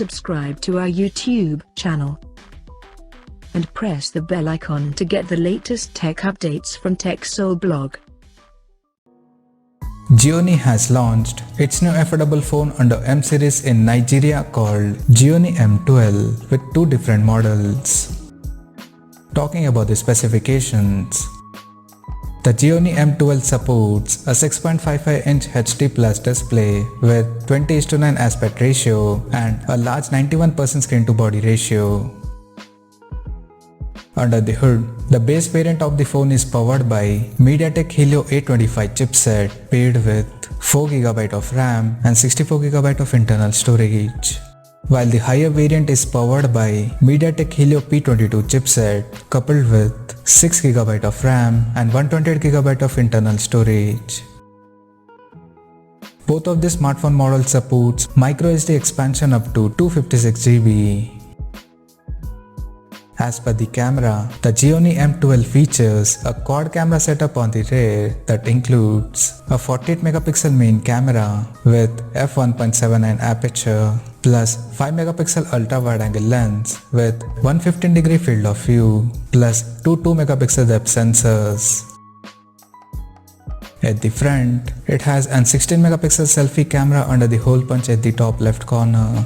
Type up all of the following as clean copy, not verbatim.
subscribe to our YouTube channel and press the bell icon to get the latest tech updates from TechSole Blog. Gionee has launched its new affordable phone under M series in Nigeria called Gionee M12 with two different models. Talking about the specifications, the Gionee M12 supports a 6.55-inch HD Plus display with 20:9 aspect ratio and a large 91% screen-to-body ratio. Under the hood, the base variant of the phone is powered by MediaTek Helio A25 chipset paired with 4GB of RAM and 64GB of internal storage, while the higher variant is powered by MediaTek Helio P22 chipset coupled with 6GB of RAM and 128GB of internal storage. Both of the smartphone models supports microSD expansion up to 256GB. As per the camera, the Gionee M12 features a quad camera setup on the rear that includes a 48MP main camera with f1.79 aperture plus 5MP ultra-wide-angle lens with 115° field of view plus two 2MP depth sensors. At the front, it has an 16MP selfie camera under the hole punch at the top left corner.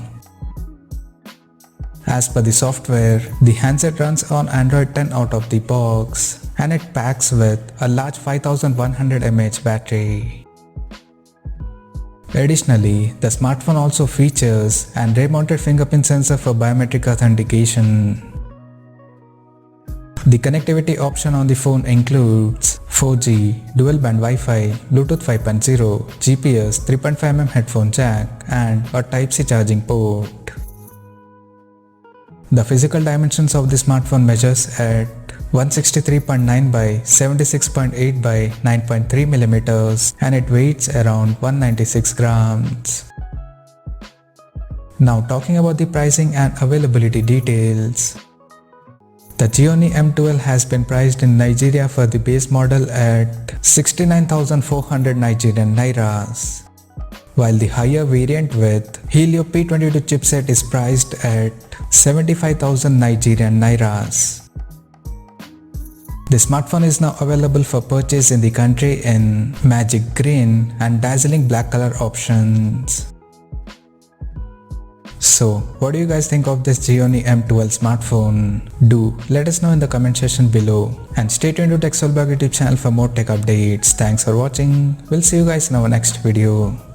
As per the software, the handset runs on Android 10 out of the box and it packs with a large 5100 mAh battery. Additionally, the smartphone also features an rear-mounted fingerprint sensor for biometric authentication. The connectivity option on the phone includes 4G, dual-band Wi-Fi, Bluetooth 5.0, GPS, 3.5mm headphone jack and a Type-C charging port. The physical dimensions of the smartphone measures at 163.9 by 76.8 by 9.3mm and it weighs around 196 grams. Now talking about the pricing and availability details. The Gionee M12 has been priced in Nigeria for the base model at 69,400 Nigerian Nairas, while the higher variant with Helio P22 chipset is priced at 75,000 Nigerian Nairas. The smartphone is now available for purchase in the country in magic green and dazzling black color options. So, what do you guys think of this Gionee M12 smartphone? Do let us know in the comment section below and stay tuned to TechSole Blog YouTube channel for more tech updates. Thanks for watching. We'll see you guys in our next video.